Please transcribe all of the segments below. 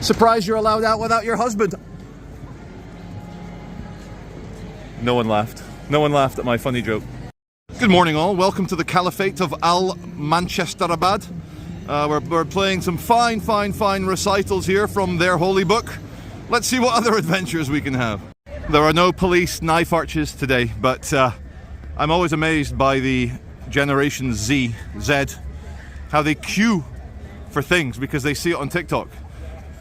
Surprised you're allowed out without your husband. No one laughed. No one laughed at my funny joke. Good morning all, welcome to the Caliphate of Al-Manchesterabad. We're playing some fine recitals here from their holy book. Let's see what other adventures we can have. There are no police knife arches today, but I'm always amazed by the Generation Z, how they queue for things because they see it on TikTok.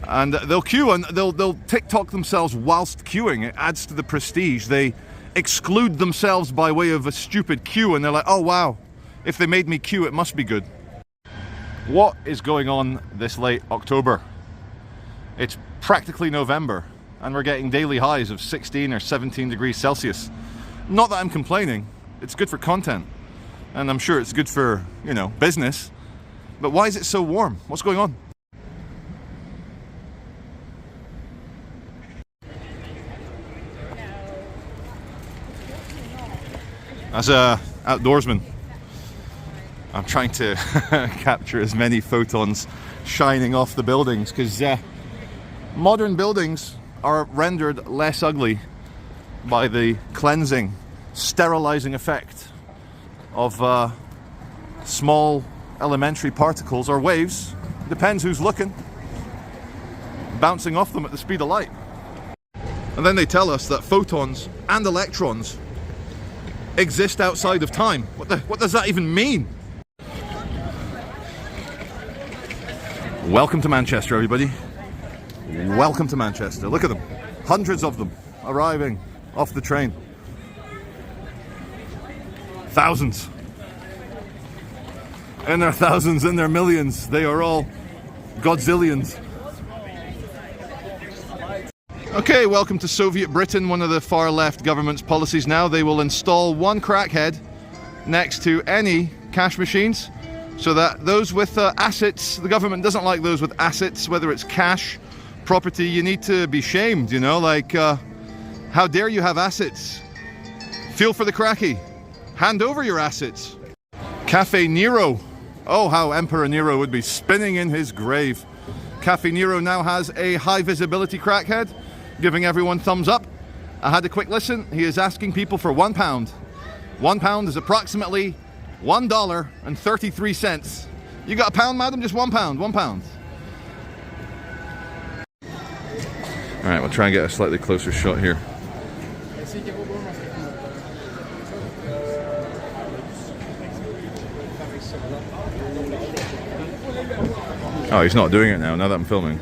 And they'll queue and they'll TikTok themselves whilst queuing. It adds to the prestige. They exclude themselves by way of a stupid queue and they're like, oh wow, if they made me queue it must be good. What is going on this late October? It's practically November and we're getting daily highs of 16 or 17 degrees Celsius. Not that I'm complaining, it's good for content and I'm sure it's good for, you know, business, but why is it so warm? What's going on? As a outdoorsman, I'm trying to capture as many photons shining off the buildings because modern buildings are rendered less ugly by the cleansing, sterilizing effect of small elementary particles or waves, depends who's looking, bouncing off them at the speed of light. And then they tell us that photons and electrons exist outside of time. What does that even mean? Welcome to Manchester, everybody. Welcome to Manchester. Look at them. Hundreds of them arriving off the train. Thousands. In their thousands, in their millions. They are all Godzillions. Okay, welcome to Soviet Britain, one of the far left government's policies now. They will install one crackhead next to any cash machines so that those with assets, the government doesn't like those with assets, whether it's cash, property, you need to be shamed, you know, like, how dare you have assets? Feel for the cracky. Hand over your assets. Cafe Nero. Oh, how Emperor Nero would be spinning in his grave. Cafe Nero now has a high visibility crackhead, giving everyone thumbs up. I had a quick listen. He is asking people for £1. £1 is approximately $1.33. You got a pound, madam? Just £1. £1. All right, we'll try and get a slightly closer shot here. Oh, he's not doing it now that I'm filming.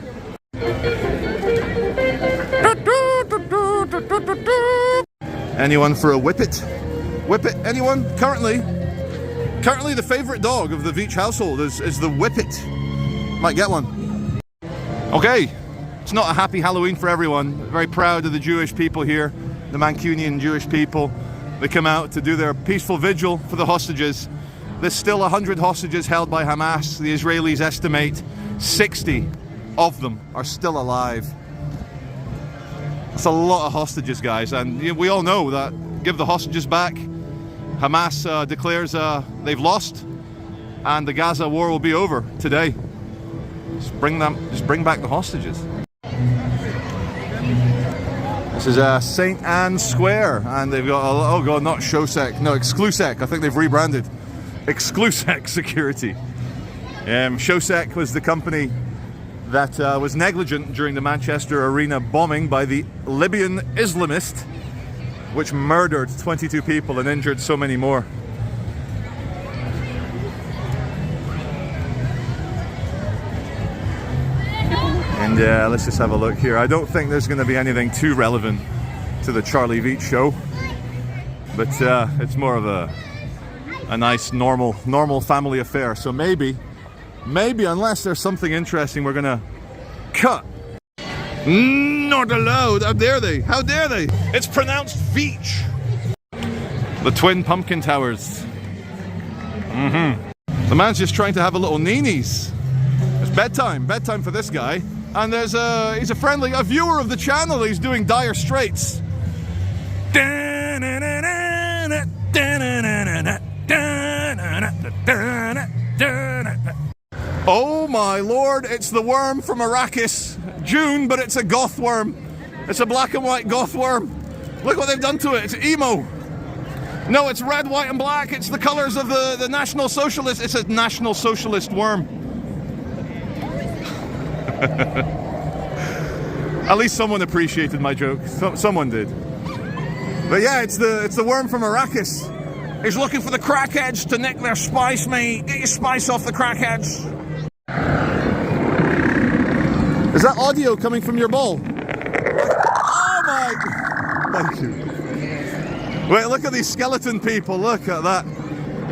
Anyone for a whippet? Whippet, anyone? Currently the favorite dog of the Cveitch household is the whippet. Might get one. Okay, it's not a happy Halloween for everyone. Very proud of the Jewish people here, the Mancunian Jewish people. They come out to do their peaceful vigil for the hostages. There's still 100 hostages held by Hamas. The Israelis estimate 60 of them are still alive. It's a lot of hostages, guys, and we all know that give the hostages back, Hamas declares they've lost, and the Gaza war will be over today. Just bring back the hostages. This is St. Anne's Square, and they've got, oh god, not Showsec, no, Exclusec, I think they've rebranded. Exclusec Security. Showsec was the company that was negligent during the Manchester Arena bombing by the Libyan Islamist, which murdered 22 people and injured so many more. And let's just have a look here. I don't think there's going to be anything too relevant to the Charlie Cveitch show, but it's more of a nice normal family affair. So maybe unless there's something interesting, we're gonna cut. Not allowed. How dare they? How dare they? It's pronounced Cveitch. The twin pumpkin towers. The man's just trying to have a little neenies. It's bedtime for this guy. And he's a viewer of the channel. He's doing Dire Straits. Oh my lord, it's the worm from Arrakis. June, but it's a goth worm. It's a black and white goth worm. Look what they've done to it. It's emo. No, it's red, white and black. It's the colours of the National Socialist. It's a National Socialist worm. At least someone appreciated my joke. Someone did. But yeah, it's the worm from Arrakis. He's looking for the crackheads to nick their spice, mate. Get your spice off the crackheads. Is that audio coming from your bowl? Oh my... Thank you. Wait, look at these skeleton people. Look at that.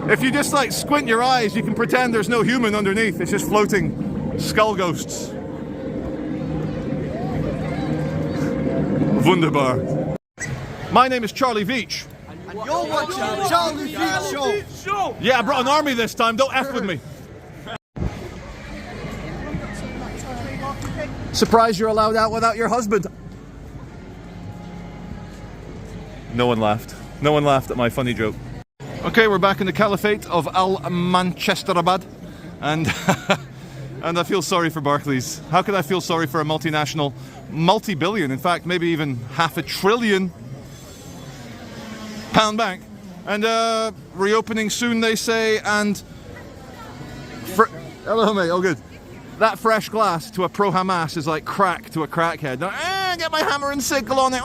If you just like squint your eyes, you can pretend there's no human underneath. It's just floating skull ghosts. Wunderbar. My name is cveitch. And you're watching the cveitch Show. Yeah, I brought an army this time. Don't F with me. Surprised you're allowed out without your husband. No one laughed. No one laughed at my funny joke. Okay, we're back in the Caliphate of Al-Manchesterabad. And and I feel sorry for Barclays. How could I feel sorry for a multinational, multi-billion, in fact, maybe even £500 billion bank? And reopening soon, they say, and... Hello, mate. Oh, good. That fresh glass to a pro-Hamas is like crack to a crackhead. Now, get my hammer and sickle on it.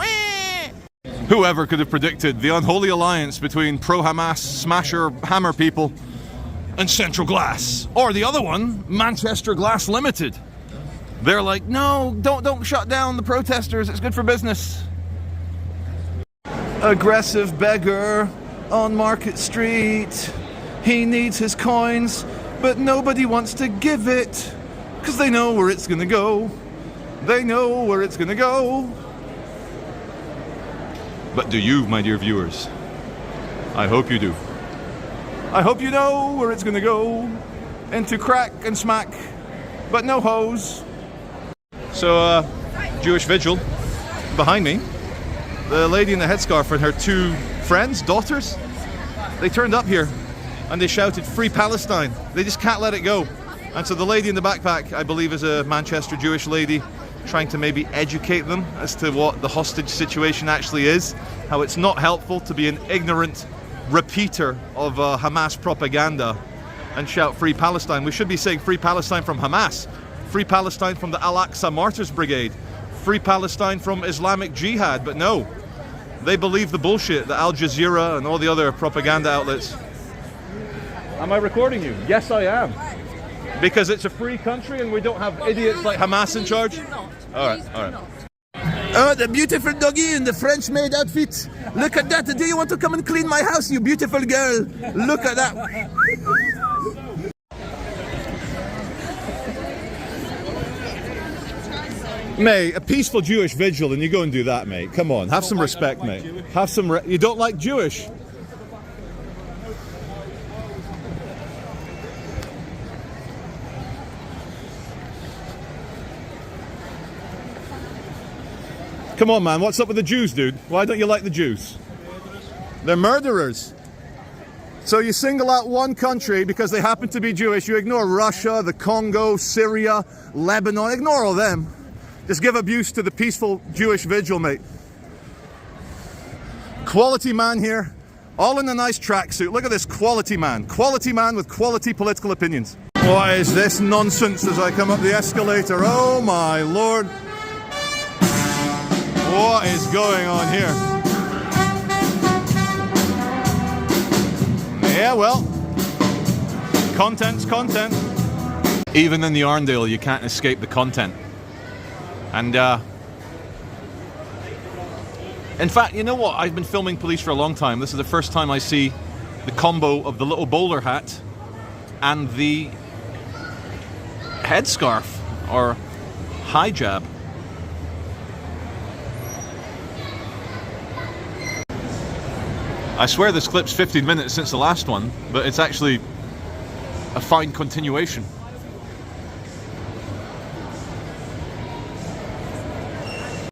Whoever could have predicted the unholy alliance between pro-Hamas smasher hammer people and Central Glass, or the other one, Manchester Glass Limited? They're like, no, don't shut down the protesters. It's good for business. Aggressive beggar on Market Street. He needs his coins, but nobody wants to give it. Because they know where it's going to go. They know where it's going to go. But do you, my dear viewers? I hope you do. I hope you know where it's going to go. Into crack and smack, but no hose. So, Jewish vigil behind me. The lady in the headscarf and her two friends, daughters, they turned up here and they shouted, "Free Palestine." They just can't let it go. And so the lady in the backpack, I believe, is a Manchester Jewish lady, trying to maybe educate them as to what the hostage situation actually is, how it's not helpful to be an ignorant repeater of Hamas propaganda and shout "Free Palestine." We should be saying "Free Palestine" from Hamas, "Free Palestine" from the Al-Aqsa Martyrs Brigade, "Free Palestine" from Islamic Jihad, but no, they believe the bullshit that Al Jazeera and all the other propaganda outlets. Am I recording you? Yes, I am. Because it's a free country and we don't have idiots like Hamas in charge? Alright, alright. Oh, the beautiful doggy in the French maid outfit. Look at that. Do you want to come and clean my house, you beautiful girl? Look at that. Mate, a peaceful Jewish vigil and you go and do that, mate. Come on, have some respect, mate. Have some you don't like Jewish? Come on, man, what's up with the Jews, dude? Why don't you like the Jews? They're murderers. So you single out one country because they happen to be Jewish. You ignore Russia, the Congo, Syria, Lebanon. Ignore all them. Just give abuse to the peaceful Jewish vigil, mate. Quality man here, all in a nice tracksuit. Look at this quality man. Quality man with quality political opinions. What is this nonsense as I come up the escalator? Oh my lord. What is going on here? Yeah, well, content's content. Even in the Arndale, you can't escape the content. And, in fact, you know what? I've been filming police for a long time. This is the first time I see the combo of the little bowler hat and the headscarf, or hijab. I swear this clip's 15 minutes since the last one, but it's actually a fine continuation.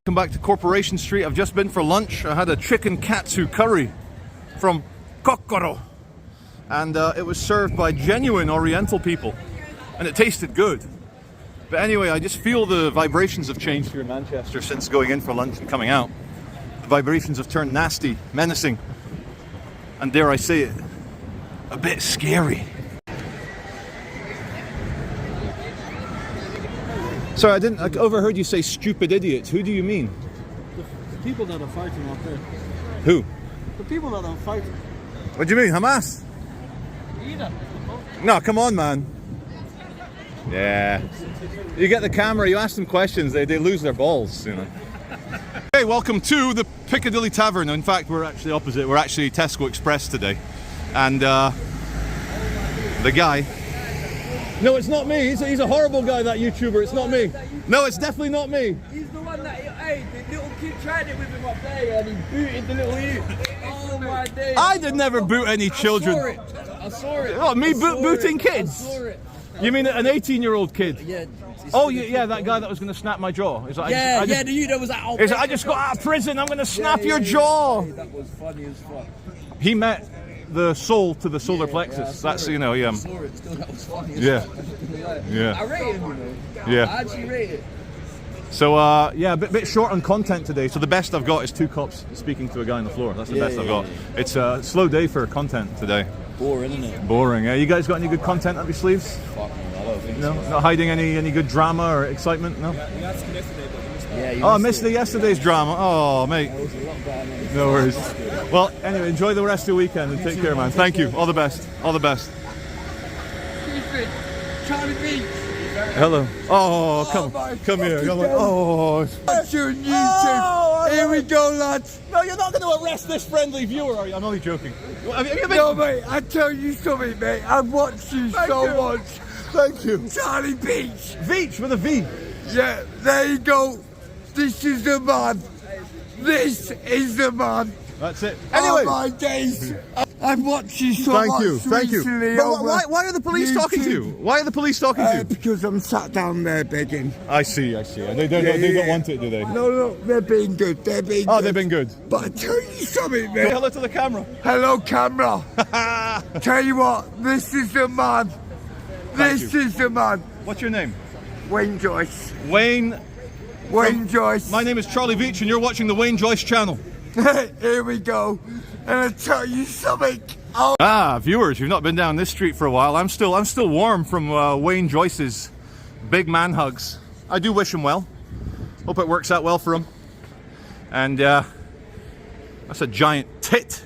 Welcome back to Corporation Street. I've just been for lunch. I had a chicken katsu curry from Kokoro. And it was served by genuine Oriental people. and it tasted good. But anyway, I just feel the vibrations have changed here in Manchester since going in for lunch and coming out. The vibrations have turned nasty, menacing, and dare I say it, a bit scary. Sorry, I overheard you say stupid idiots. Who do you mean? The people that are fighting out there. Who? The people that are fighting. What do you mean, Hamas? Either. No, come on, man. Yeah. You get the camera, you ask them questions, they lose their balls, you know. Hey, welcome to the Piccadilly Tavern. In fact, we're actually opposite. We're actually Tesco Express today. And the guy... No, it's not me. He's a horrible guy, that YouTuber. It's not me. No, it's definitely not me. He's the one that, hey, the little kid tried it with him up there and he booted the little youth. Oh my days. I did never boot any children. I saw it. Oh, me booting kids? I saw it. You mean an 18-year-old kid? Yeah. Oh, yeah, that guy that was going to snap my jaw. Is that, The you that was like, oh, I just got out of prison, I'm going to snap your jaw. That was funny as fuck. He met the soul to the solar plexus. That's, you know, I saw it still, that was funny as Yeah. fuck. Yeah. I rate him, you know. Yeah. I actually rate it. So, yeah, a bit short on content today. So the best I've got is 2 cops speaking to a guy on the floor. That's the best I've got. It's a slow day for content today. Boring, isn't it? Boring. Yeah, you guys got any good content up your sleeves? Fuck man, I don't think No, so. not hiding any good drama or excitement. No. Yeah, I missed yesterday's drama. Oh, mate. It was a lot better than No worries. Well, anyway, enjoy the rest of the weekend and take care, man. Thank you. All the best. All the best. Charlie Beach. Hello. Oh, come here. Come on. Oh. Watch you on YouTube. Here we go, lads. No, you're not going to arrest this friendly viewer, are you? I'm only joking. Have you been... No, mate, I tell you something, mate. I've watched you so much. Thank you. Charlie Beach. Veitch with a V. Yeah, there you go. This is the man. This is the man. That's it. Anyway. Oh my days. I've watched you so much Thank you. recently But over why are the police talking to you? YouTube. Why are the police talking to you? Because I'm sat down there begging. I see. They don't want it, do they? No, they're being good. They're being Oh, good. they've been good. But I tell you something, Say mate. hello to the camera. Hello, camera. Tell you what, this is the man. This is the man. What's your name? Wayne Joyce. Wayne. Wayne Joyce. My name is Charlie Veitch, and you're watching the Wayne Joyce channel. Here we go. And I tell you something. Oh. Ah, viewers, you've not been down this street for a while. I'm still warm from Wayne Joyce's big man hugs. I do wish him well. Hope it works out well for him. And that's a giant tit.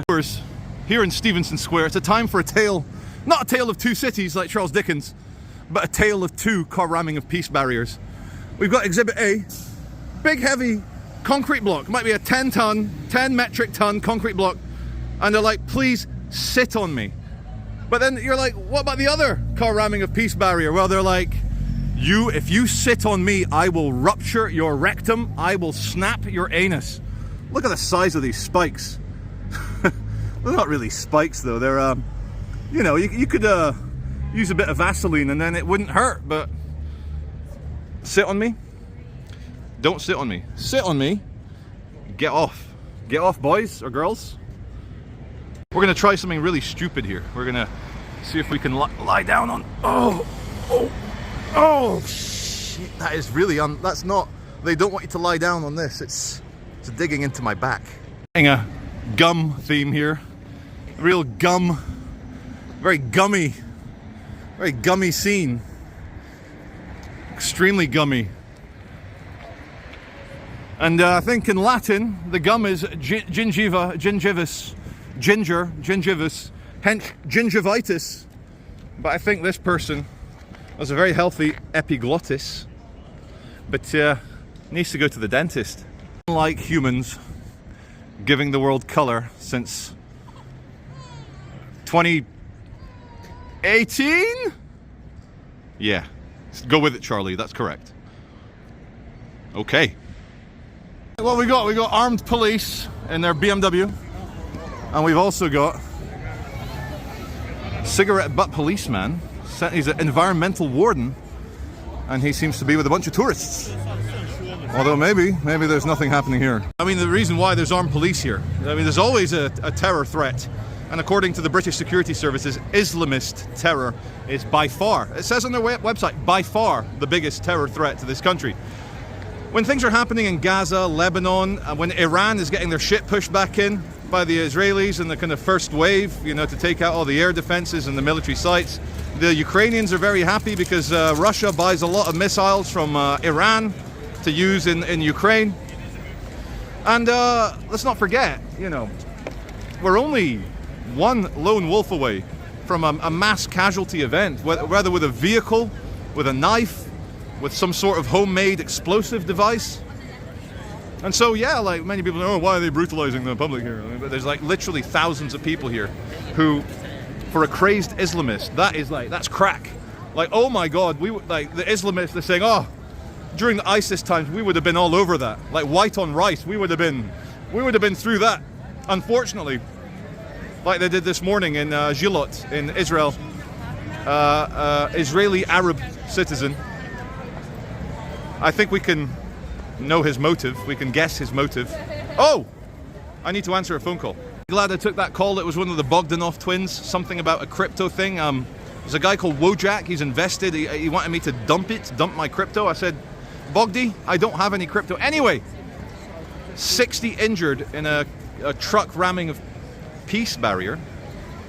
Viewers, here in Stevenson Square, it's a time for a tale, not a tale of two cities like Charles Dickens, but a tale of 2 car ramming of peace barriers. We've got Exhibit A, big heavy concrete block, might be a 10 metric ton concrete block, and they're like, please sit on me. But then you're like, what about the other car ramming of peace barrier? Well, they're like, if you sit on me, I will rupture your rectum, I will snap your anus. Look at the size of these spikes. They're not really spikes though, they're, you know, you could use a bit of Vaseline and then it wouldn't hurt, but sit on me? Don't sit on me. Sit on me. Get off. Get off, boys or girls. We're gonna try something really stupid here. We're gonna see if we can lie down on. Oh, shit. That is really that's not. They don't want you to lie down on this. It's digging into my back. A gum theme here. Real gum. Very gummy scene. Extremely gummy. And I think in Latin, the gum is gingivus, hence gingivitis. But I think this person has a very healthy epiglottis, but needs to go to the dentist. Unlike humans, giving the world color since 2018? Yeah, go with it, Charlie, that's correct. Okay. What we got armed police in their BMW, and we've also got cigarette butt policeman. He's an environmental warden, and he seems to be with a bunch of tourists. Although maybe there's nothing happening here. I mean, the reason why there's armed police here, I mean, there's always a terror threat And according to the British Security Services, Islamist terror is by far, it says on their website, by far the biggest terror threat to this country. When things are happening in Gaza, Lebanon, when Iran is getting their shit pushed back in by the Israelis in the kind of first wave, you know, to take out all the air defenses and the military sites, the Ukrainians are very happy because Russia buys a lot of missiles from Iran to use in Ukraine. And let's not forget, you know, we're only one lone wolf away from a mass casualty event, whether with a vehicle, with a knife, with some sort of homemade explosive device. And so, yeah, like many people know, oh, why are they brutalizing the public here? But there's like literally thousands of people here who, for a crazed Islamist, that's crack. Like, oh my God, like the Islamists are saying, oh, during the ISIS times, we would have been all over that. Like white on rice, we would have been through that. Unfortunately, like they did this morning in Gilot in Israel, Israeli Arab citizen. I think we can know his motive. We can guess his motive. Oh, I need to answer a phone call. Glad I took that call. It was one of the Bogdanov twins. Something about a crypto thing. There's a guy called Wojak. He's invested. He wanted me to dump my crypto. I said, Bogdy, I don't have any crypto. Anyway, 60 injured in a truck ramming of peace barrier.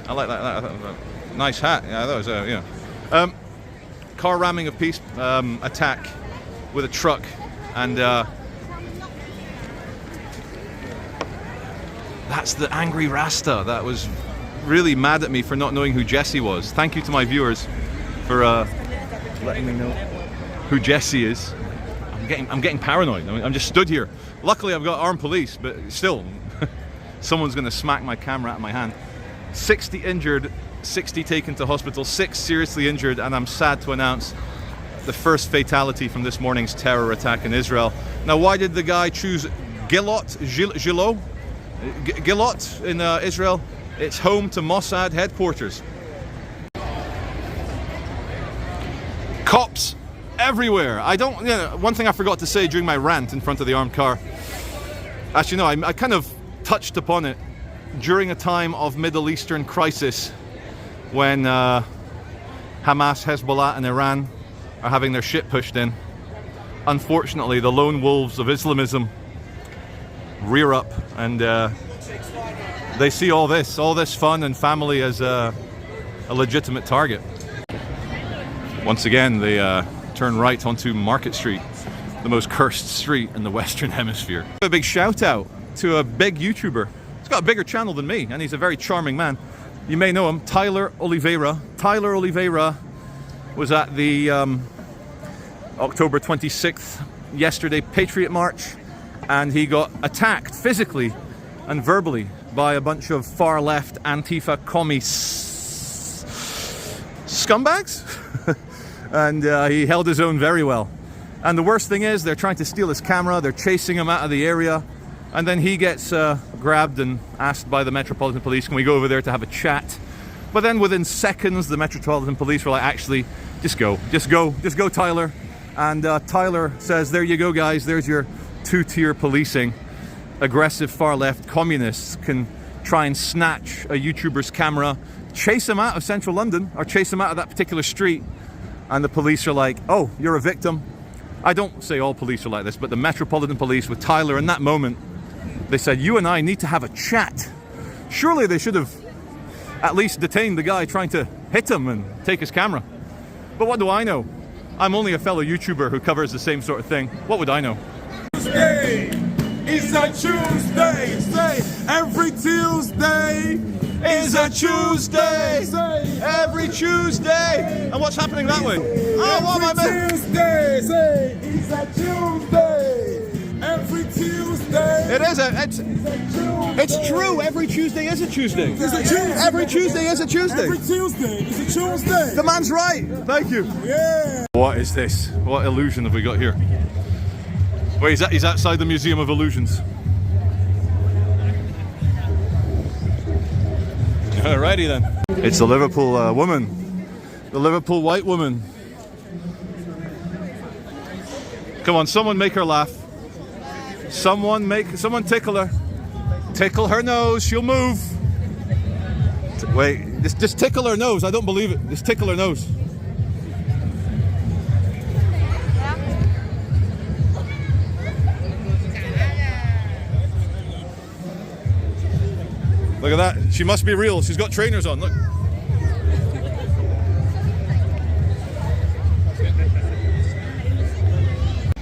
I like that. Nice hat. Yeah, that was car ramming of peace attack with a truck, and that's the angry Rasta that was really mad at me for not knowing who Jesse was. Thank you to my viewers for letting me know who Jesse is. I'm getting paranoid. I mean, I'm just stood here. Luckily, I've got armed police, but still, someone's going to smack my camera out of my hand. 60 injured, 60 taken to hospital, 6 seriously injured, and I'm sad to announce the first fatality from this morning's terror attack in Israel. Now, why did the guy choose Gilot in Israel? It's home to Mossad headquarters. Cops everywhere. One thing I forgot to say during my rant in front of the armed car. Actually, no, I kind of touched upon it during a time of Middle Eastern crisis when Hamas, Hezbollah, and Iran are having their shit pushed in. Unfortunately, the lone wolves of Islamism rear up, and they see all this fun and family as a legitimate target. Once again, they turn right onto Market Street, the most cursed street in the Western Hemisphere. A big shout out to a big YouTuber. He's got a bigger channel than me, and he's a very charming man. You may know him, Tyler Oliveira. Tyler Oliveira was at the October 26th, yesterday, Patriot March, and he got attacked physically and verbally by a bunch of far-left Antifa commie scumbags. And he held his own very well. And the worst thing is, they're trying to steal his camera, they're chasing him out of the area, and then he gets grabbed and asked by the Metropolitan Police, can we go over there to have a chat? But then within seconds, the Metropolitan Police were like, actually, just go, Tyler. And Tyler says, there you go, guys, there's your two-tier policing. Aggressive far-left communists can try and snatch a YouTuber's camera, chase him out of central London, or chase him out of that particular street, and the police are like, oh, you're a victim. I don't say all police are like this, but the Metropolitan Police with Tyler in that moment, they said, you and I need to have a chat. Surely they should have at least detained the guy trying to hit him and take his camera. But what do I know? I'm only a fellow YouTuber who covers the same sort of thing. What would I know? Tuesday, it's a Tuesday. Say every Tuesday is a Tuesday. Every Tuesday! And what's happening that way? Oh, what am I missing? Tuesday, say it's a Tuesday. Every Tuesday. It is it's true. Every Tuesday is a Tuesday. It's a Tuesday. Every Tuesday is a Tuesday. Every Tuesday is a Tuesday. The man's right. Thank you. Yeah. What is this? What illusion have we got here? Wait, he's outside the Museum of Illusions. Alrighty then. It's the Liverpool woman. The Liverpool white woman. Come on, someone make her laugh. Someone tickle her. Tickle her nose, she'll move. Wait, just tickle her nose. I don't believe it. Just tickle her nose. Look at that. She must be real. She's got trainers on. Look.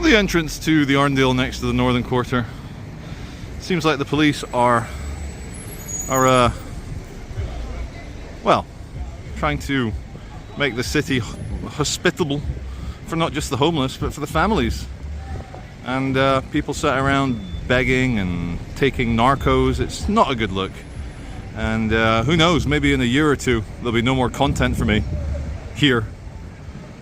The entrance to the Arndale next to the Northern Quarter. Seems like the police are well, trying to make the city hospitable for not just the homeless but for the families. And people sat around begging and taking narcos. It's not a good look. And who knows, maybe in a year or two there'll be no more content for me here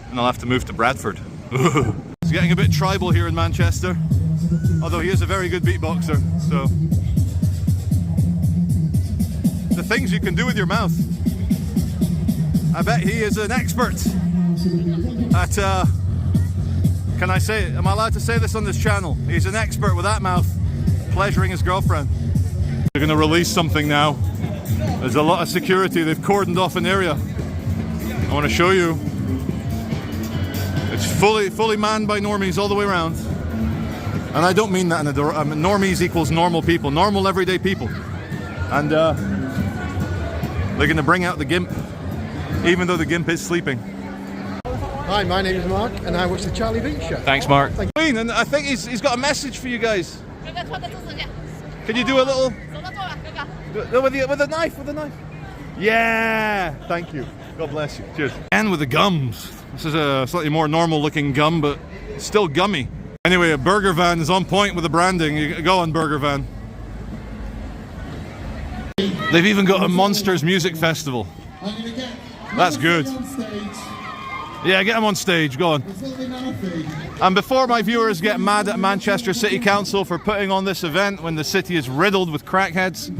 and I'll have to move to Bradford. It's getting a bit tribal here in Manchester, although he is a very good beatboxer, so the things you can do with your mouth. I bet he is an expert at, can I say it? Am I allowed to say this on this channel? He's an expert with that mouth, pleasuring his girlfriend. They're going to release something now. There's a lot of security. They've cordoned off an area. I want to show you. It's fully manned by normies all the way around. And I don't mean that in a normies equals normal people, normal everyday people. And they're going to bring out the gimp, even though the gimp is sleeping. Hi, my name is Mark, and I watch the Charlie Beach Show. Thanks, Mark. And I think he's got a message for you guys. Can you do a little with a knife? With a knife? Yeah. Thank you. God bless you. Cheers. And with the gums. This is a slightly more normal-looking gum, but still gummy. Anyway, a burger van is on point with the branding. You go on, burger van. They've even got a Monsters music festival. That's good. Yeah, get him on stage. Go on. And before my viewers get mad at Manchester City Council for putting on this event when the city is riddled with crackheads,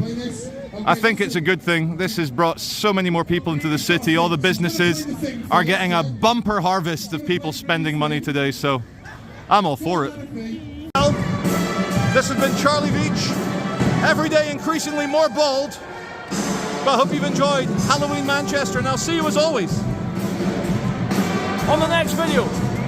I think it's a good thing. This has brought so many more people into the city. All the businesses are getting a bumper harvest of people spending money today, so I'm all for it. Well, this has been Charlie Beach. Every day increasingly more bold. But I hope you've enjoyed Halloween Manchester, and I'll see you as always on the next video.